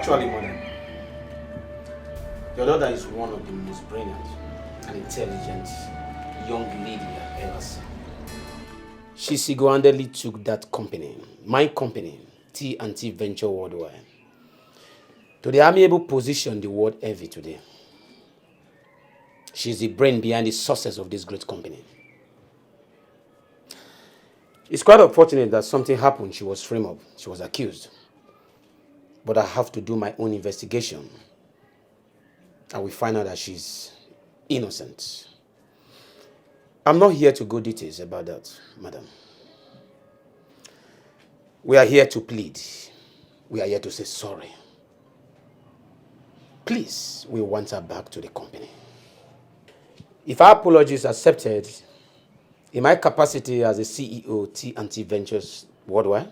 Actually, mother, your daughter is one of the most brilliant and intelligent young lady I've ever seen. She single-handedly took that company, my company, T&T Venture Worldwide, to the amiable position the world envy today. She's the brain behind the success of this great company. It's quite unfortunate that something happened. She was framed up. She was accused. But I have to do my own investigation. And we find out that she's innocent. I'm not here to go details about that, madam. We are here to plead. We are here to say sorry. Please, we want her back to the company. If our apology is accepted, in my capacity as the CEO T&T Ventures Worldwide,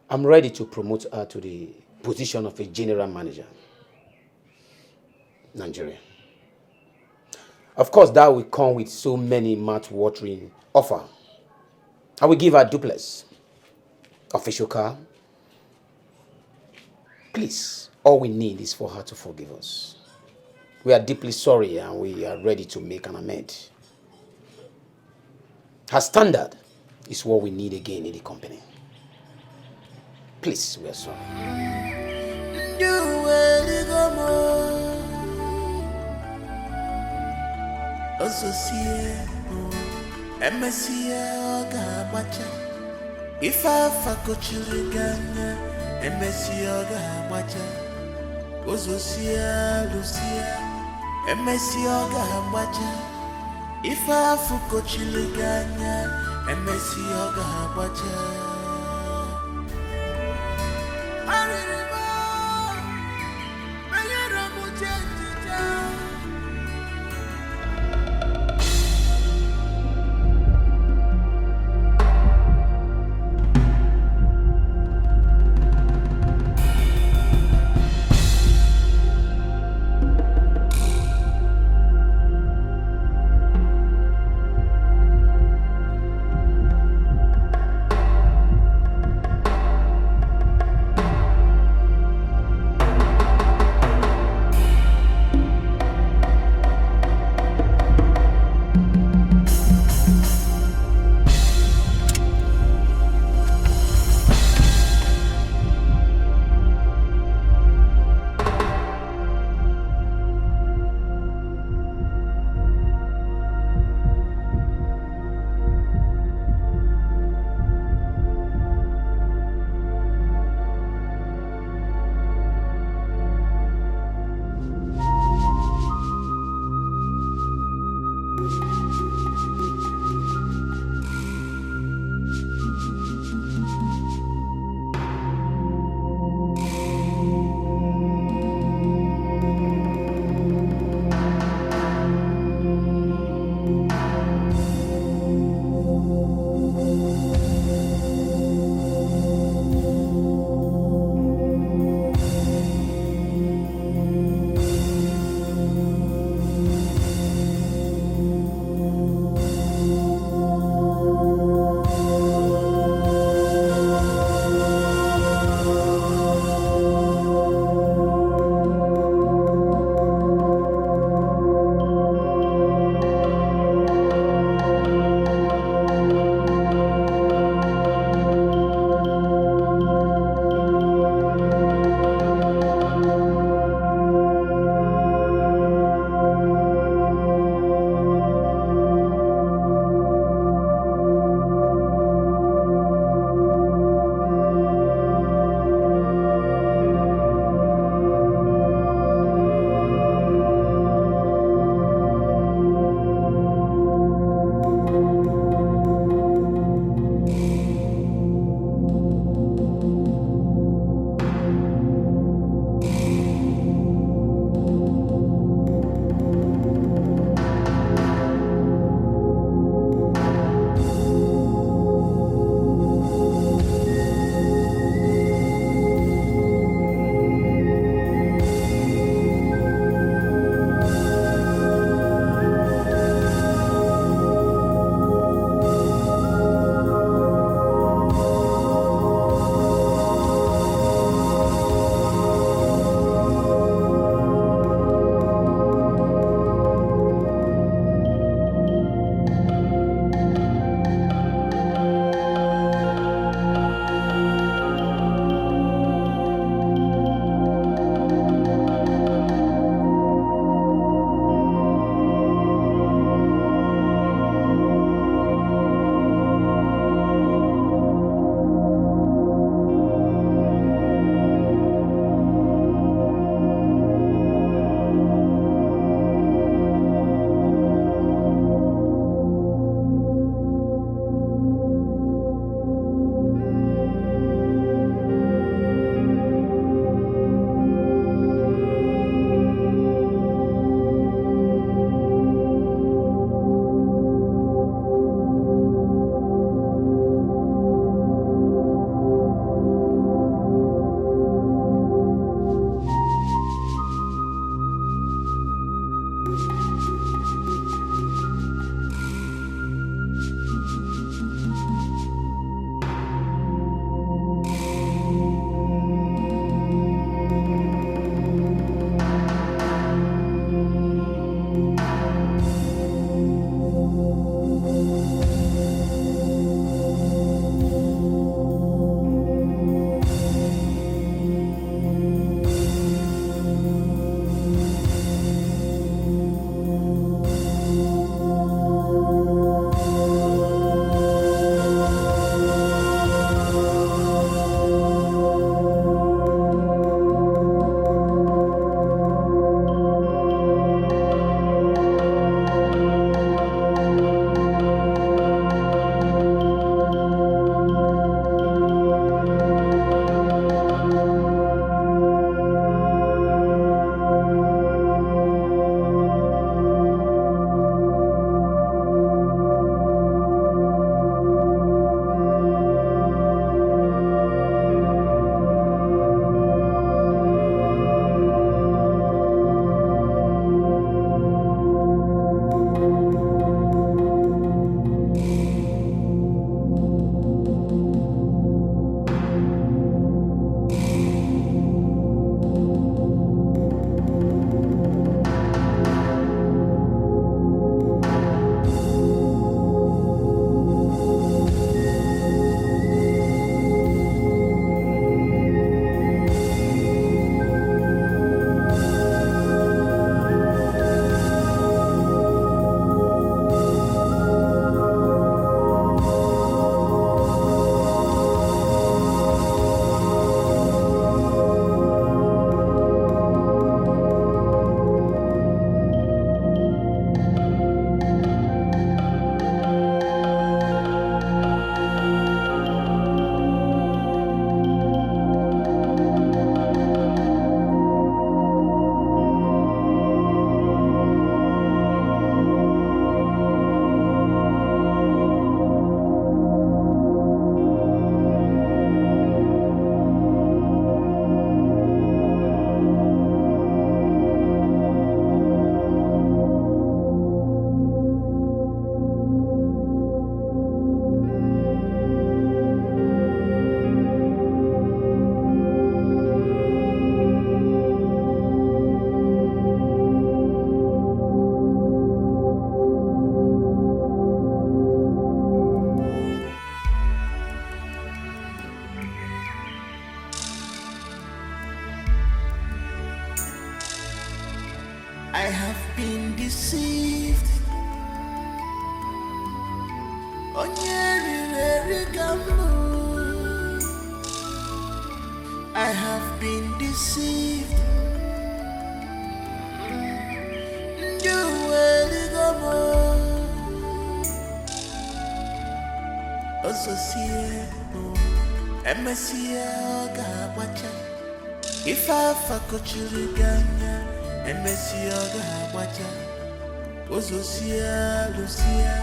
I'm ready to promote her to the position of a general manager, Nigeria. Of course, that will come with so many mouth-watering offer. I will give her a duplex, official car. Please, all we need is for her to forgive us. We are deeply sorry and we are ready to make an amend. Her standard is what we need again in the company. Please, we are sorry. If I fuck children, MSC Oga Macha, Ozosia, Lucia, MSC Oga Macha. If I fuck children, MSC Oga Macha. I have been deceived. You will go more. MSC Wacha. If I fuck Chiriganya, MSC Wacha. Lucia,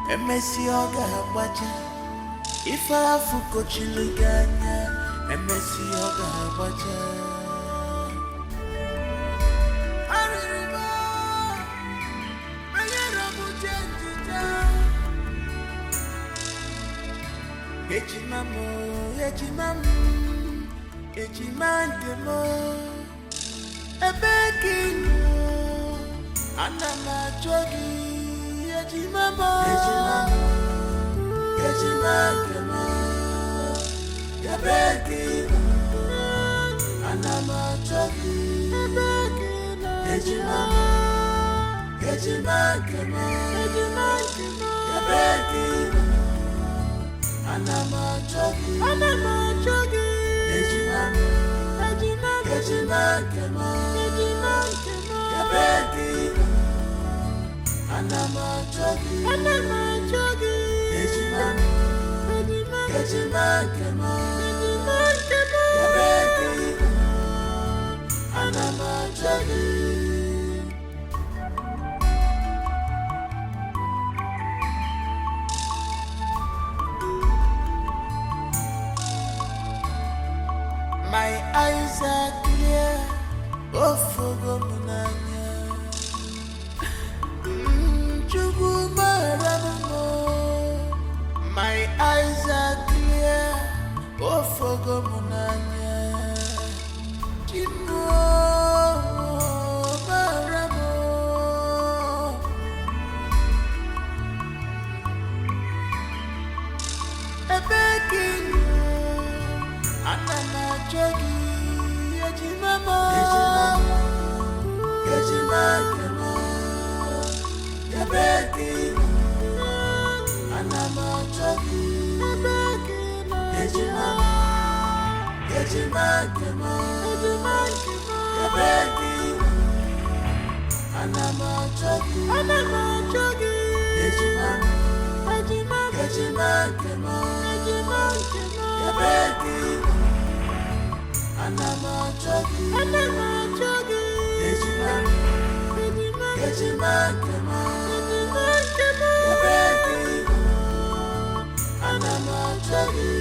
MSC Wacha. If I fuck Chiriganya, MSC Wacha. Ejimandemo, ebekino, anama jogi, ejimamo, ejimandemo, ebekino, anama jogi, ejimamo, ejimandemo, ebekino. Anama jogi, Ejimamo, Ejimagemo, Yabekino. Anama jogi, Ejimamo, Ejimagemo, Yabekino. Anama jogi. My eyes are clear, oh Fogomunanya. My eyes are clear, oh Fogomunanya. Jimo Maramo. Ebekino. Anama jogi, ejimamo, ejimagemo, yabekino. Anama jogi, ejimamo, ejimagemo, yabekino. Anama jogi, ejimamo, ejimagemo, yabekino. Anama jogi, Ejimamo, Ejimagemo, Yabekino. Anama jogi.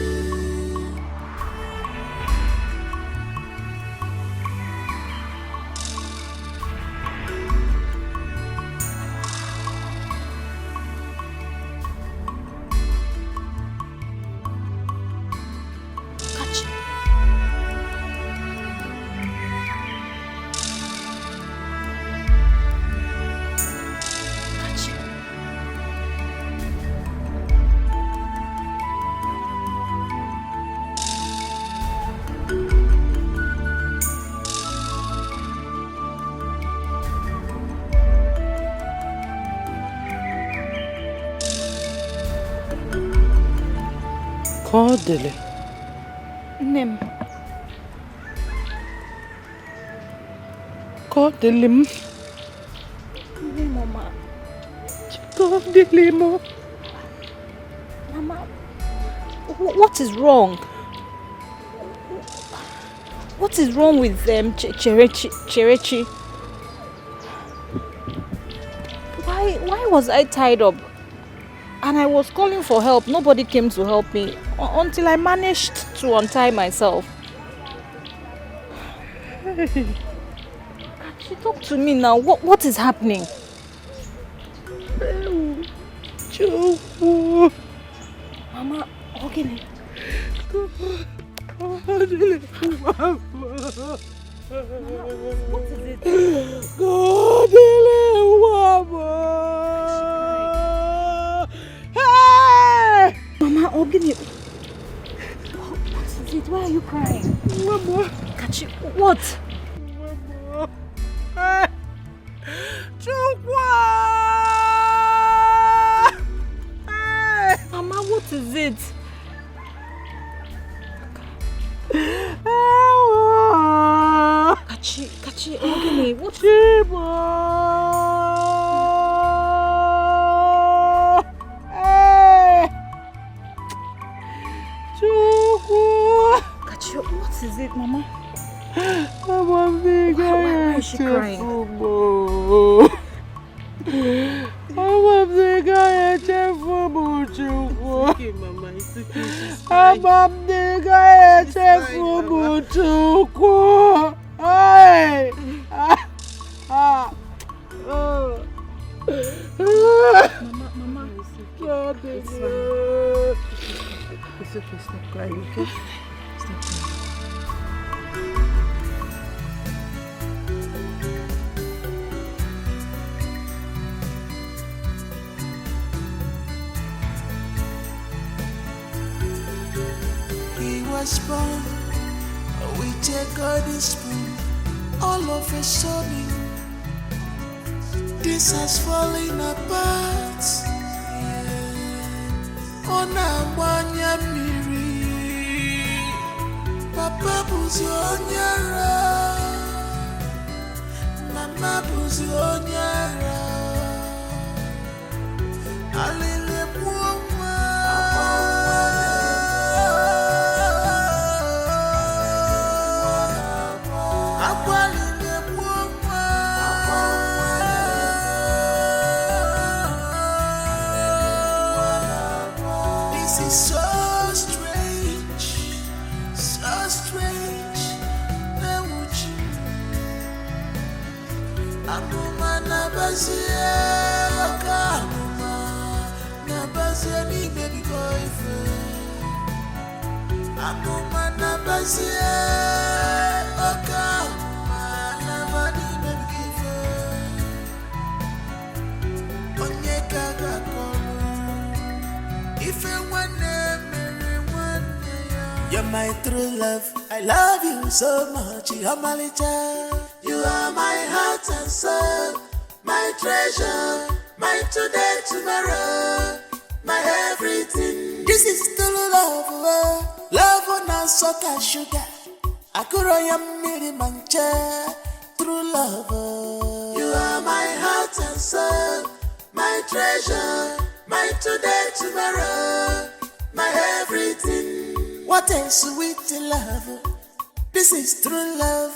Kodele. Nem. Kodelim. Mama. Kodelimo. Mama. What is wrong? What is wrong with Cherechi? Why was I tied up? And I was calling for help. Nobody came to help me until I managed to untie myself. She talk to me now. What is happening? Mama, okay. What is it? Mama, Ogini. What is it? Why are you crying? Mama. Kachi, what? Mama. Mama, what is is it? Kachi, Ogene, what? Kachi, what is it, Mama? Why is she crying? Okay, Mama, it's okay. Mama, it's fine. It's okay, stop crying, okay? Stop crying. He was born with a golden spoon. All of a sudden, this has fallen apart. On a wanya miri, Papa buzi onyara, Mama buzi onyara. Alile buoma. This is so strange, so strange. Anuma na bazie, anuma na bazie ni baby boyfriend. Anuma na bazie, anuma na body baby boyfriend. Onye kaga kono, if you wanna marry one, you're my true love. I love you so much, you're my little. You are my heart and soul, my treasure, my today, tomorrow, my everything. This is true love, love on a soca sugar. Akuro yam miri mancha, true love. You are my heart and soul, my treasure, my today, tomorrow, my everything. What a sweet love, this is true love.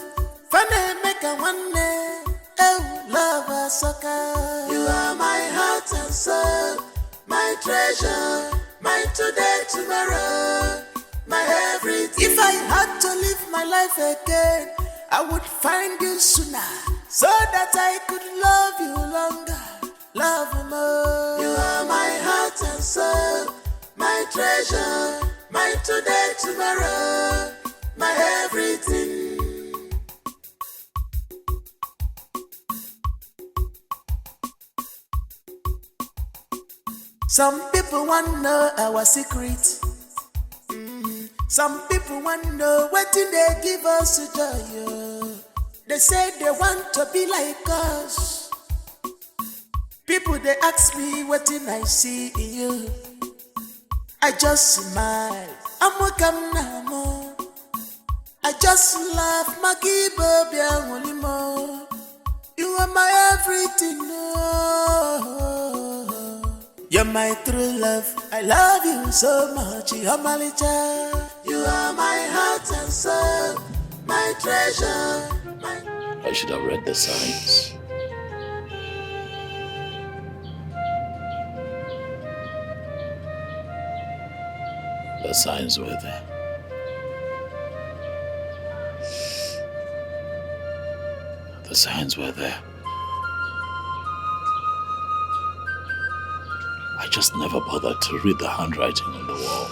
Funny make a one day, oh love a sucker. You are my heart and soul, my treasure, my today, tomorrow, my everything. If I had to live my life again, I would find you sooner, so that I could love you longer, love you more. You are my heart and soul, my treasure, my today, tomorrow, my everything. Some people want to know our secret. Some people want to know what did they give us joy. They say they want to be like us. People they ask me what did I see in you. I just smile. I'm welcome now. I just laugh. Maki baby I'm you are my everything. You're my true love. I love you so much. You're my little. You are my heart and soul, my treasure. I should have read the signs. The signs were there. The signs were there. I just never bothered to read the handwriting on the wall.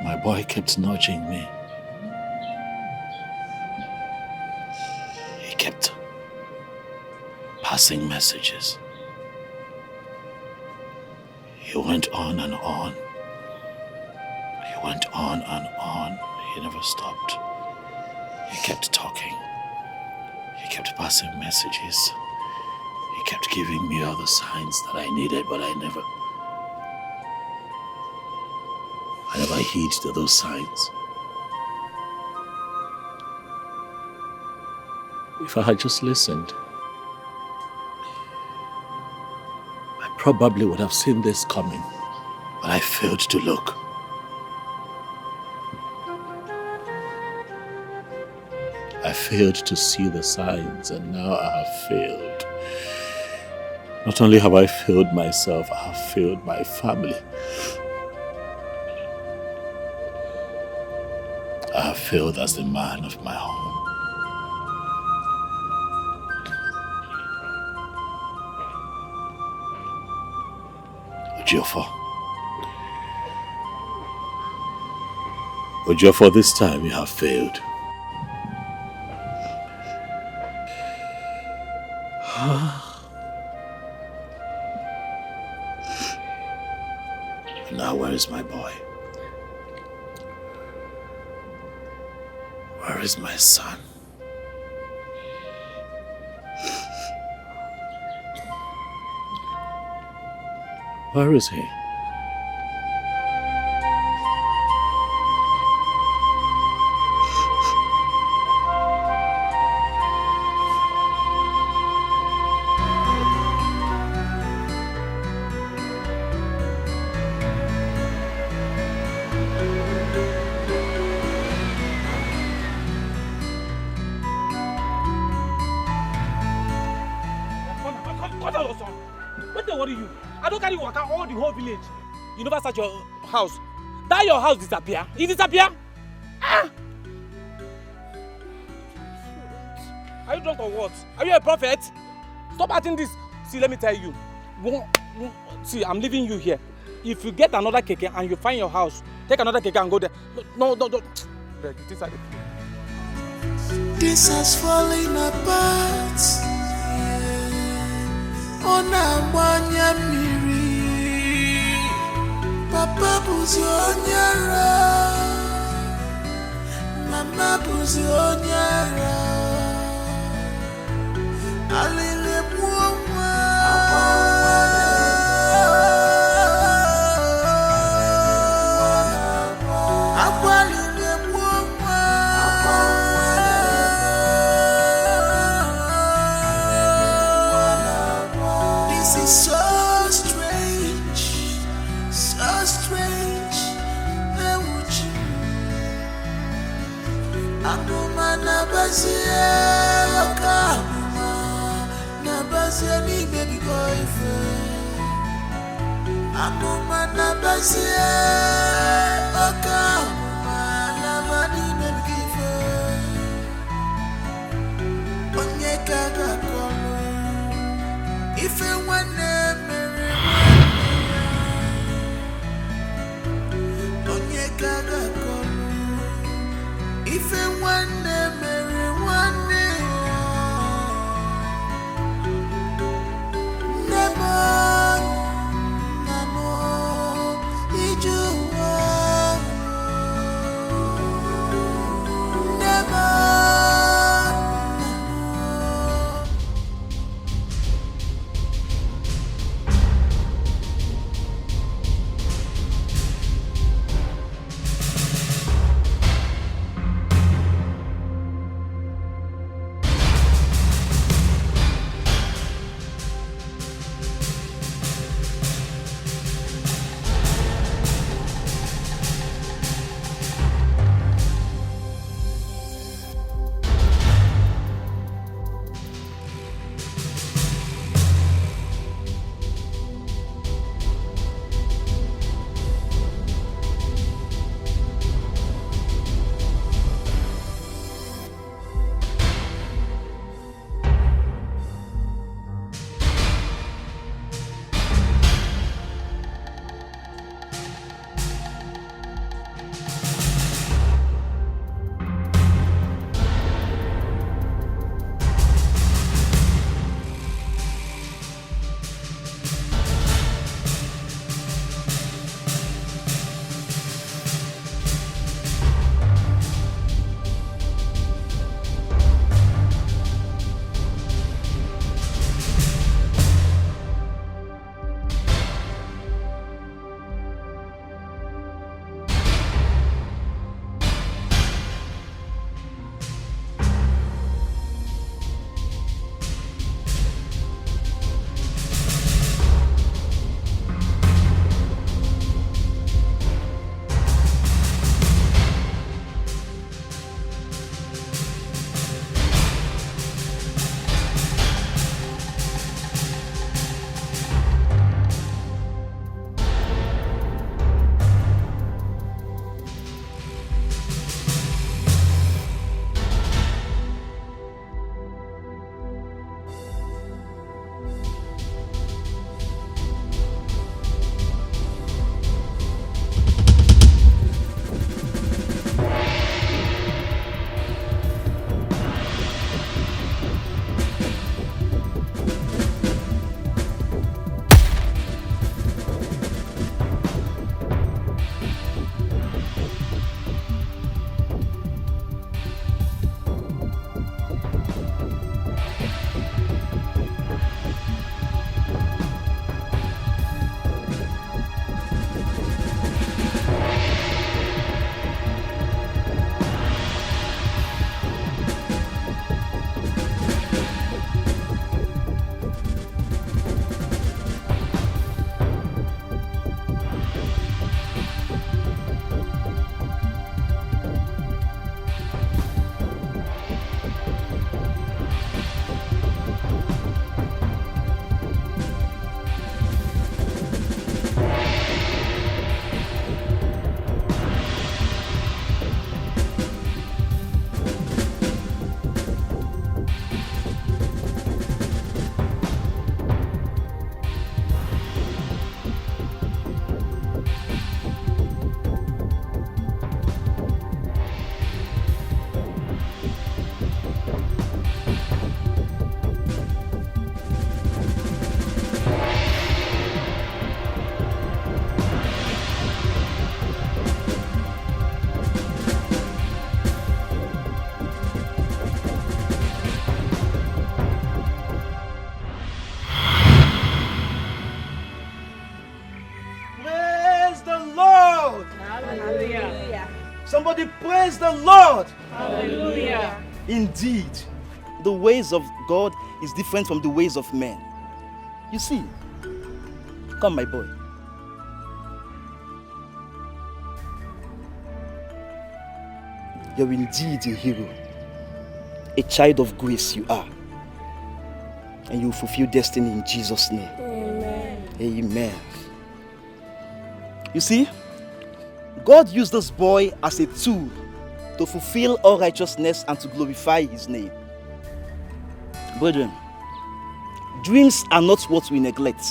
My boy kept nudging me. He kept passing messages. He went on and on. He went on and on. He never stopped. kept talking. He kept passing messages. He kept giving me all the signs that I needed, but I never heed to those signs. If I had just listened, I probably would have seen this coming, but I failed to look. I failed to see the signs, and now I have failed. Not only have I failed myself, I have failed my family. I have failed as the man of my home. Ejiofor, this time you have failed. Now where is my boy? Where is my son? Where is he? You never search your house. That your house disappear. It disappear. Ah! Are you drunk or what? Are you a prophet? Stop acting this. See, let me tell you. See, I'm leaving you here. If you get another keke and you find your house, take another keke and go there. No. This has fallen apart. On a one Papa buzi onyara, Mama buzi onyara, Alile muwa, Akwalile muwa. This is so strange. So strange, Neuchi. Akuma nabazie, akuma nabazie ni baby boyfriend. Akuma nabazie, akuma nabani baby boyfriend. Onyeka gakolo, ife wane mere. If it one day, Mary, one day, never, Praise the Lord. Hallelujah. Indeed, the ways of God is different from the ways of men. You see, come my boy. You're indeed a hero. A child of grace you are. And you will fulfill destiny in Jesus' name. Amen. Amen. You see, God used this boy as a tool to fulfill all righteousness and to glorify his name. Brethren, dreams are not what we neglect.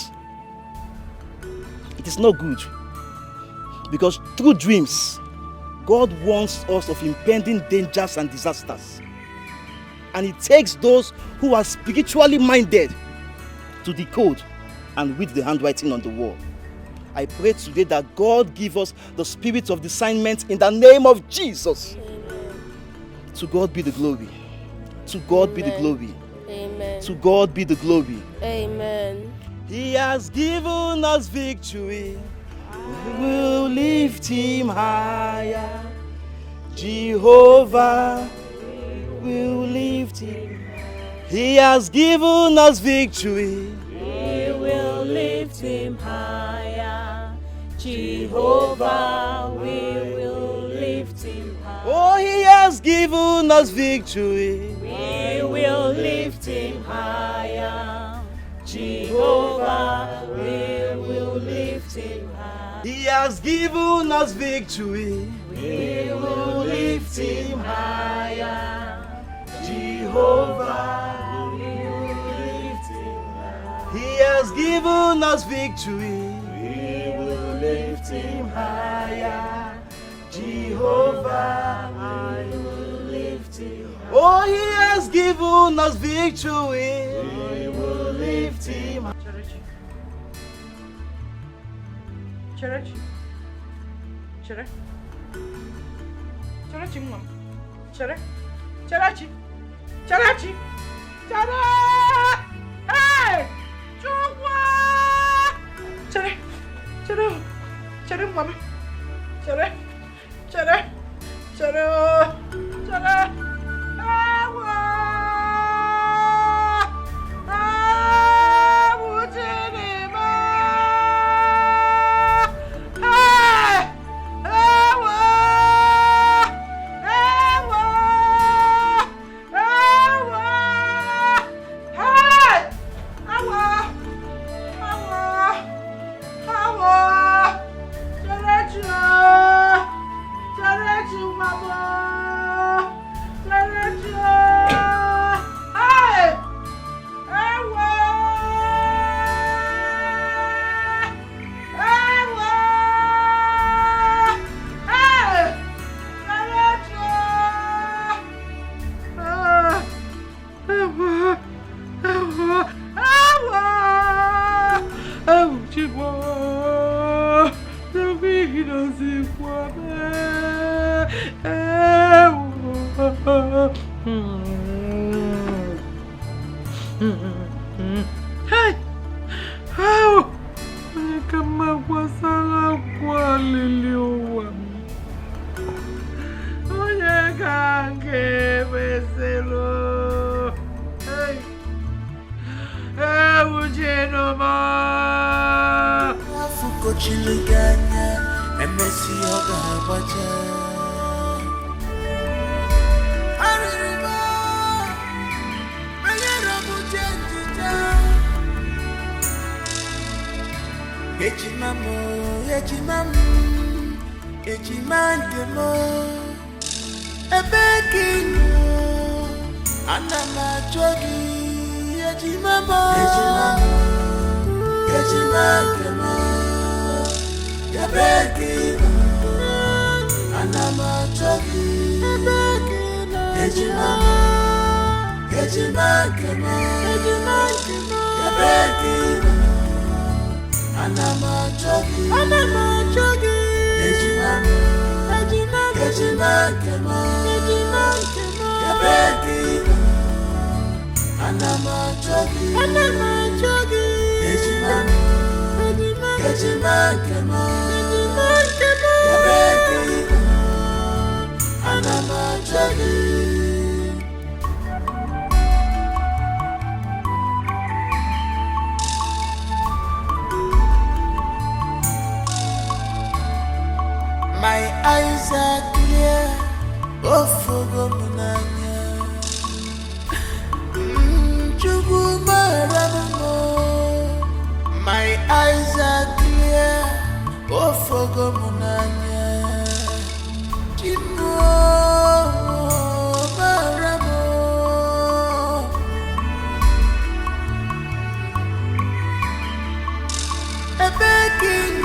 It is not good. Because through dreams, God warns us of impending dangers and disasters. And it takes those who are spiritually minded to decode and read the handwriting on the wall. I pray today that God give us the spirit of discernment in the name of Jesus. Amen. To God be the glory. To God be the glory. Amen. To God be the glory. Amen. He has given us victory. We will lift him higher. Jehovah will lift him. He has given us victory. We will lift him higher. Jehovah, we will lift him higher. Oh, he has given us victory. We will lift him higher. Jehovah, we will lift him higher. He has given us victory. We will lift him higher. Jehovah, we will lift him higher. he has given us victory. We will lift him Higher. Jehovah, I will lift him higher. oh, he has given us victory. We will lift him higher. Cherechi. Chere. Cherechi, mom. Chere. Cherechi. Cherechi. Chere. Hey! Chukwa! Chere. Chere. Chere, mama. Chere. Chere. Chere. Chere. Awa! Awa, Chinima! Hey! Awa! Awa! Awa! Hey! Awa! Awa! Awa! Cherechi! Cherechi, mama! Cherechi! Hey! Awa! Awa! Hey! Cherechi! Awa! Awa! Awa! Awa! Chigwa! Davina Zikwame! Awa! Hey! How? Kama kwa sala kwa liliwa. Oye kange beselo. Hey! Ujeno ma. Afuko chiliganya, emesi oga bacha. Aririba, ayera mujenjija. Ejimamo, ejimandemo. Ebekino, anama jogi. Ejimamo, ejimandemo. Ebekino, anama jogi. Ejimamo, ejimandemo. Ebekino, anama jogi. Ejimamo, ejimandemo. Ebekino, anama jogi. Ejimamo, ejimandemo. Ebekino, My eyes are clear, oh fogo munanya. Chugu maramo. My eyes are clear, oh fogo munanya. Chimo maramo. Ebekin.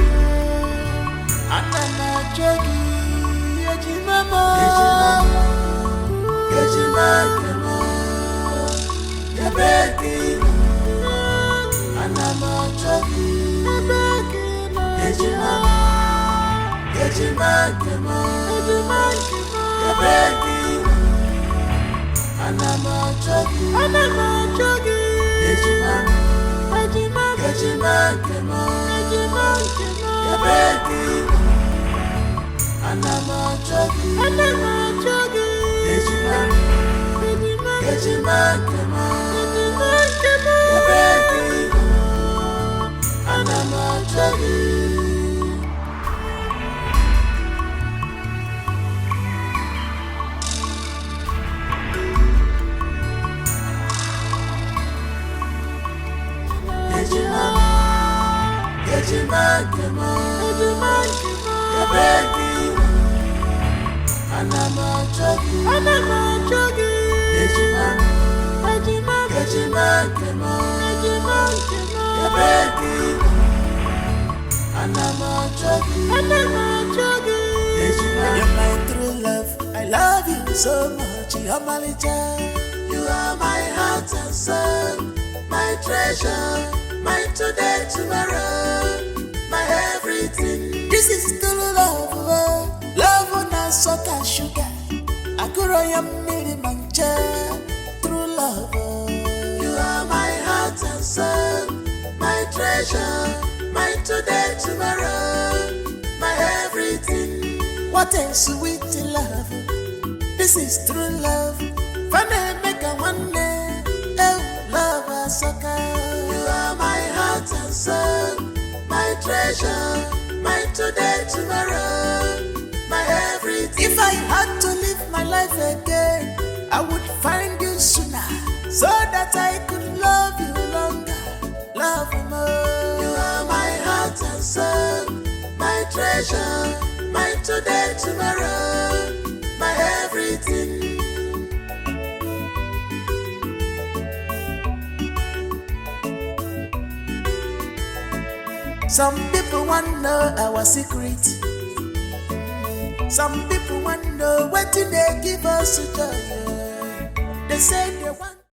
Anana jogi, ejimama, ejimama, ebekina. Anana jogi, ejimama, ejimama, ebekina. Anana jogi, ejimama, ejimama, ebekina. Anama jogi, ejimama, ejimama, ebekina. Anama jogi. Ejimama, ejimama, ebekina. Anama jogi, ejimama, ejimama, ebekina. Anama jogi, ejimama. You're my true love, I love you so much, Yamalija. You are my heart and soul, my treasure, my today, tomorrow, my everything. This is true love, love on a salt and sugar. Akuro miri mancha, true love. You are my heart and soul, my treasure, my today, tomorrow, my everything. What a sweet love. This is true love. Funny make a one day, oh love a sucker. You are my heart and soul, my treasure, my today, tomorrow, my everything. If I had to live my life again, I would find you sooner, so that I could love you longer, love you more. You are my heart and soul, my treasure, my today, tomorrow, my everything. Some people want to know our secret. Some people want to know what they give us joy. They say they want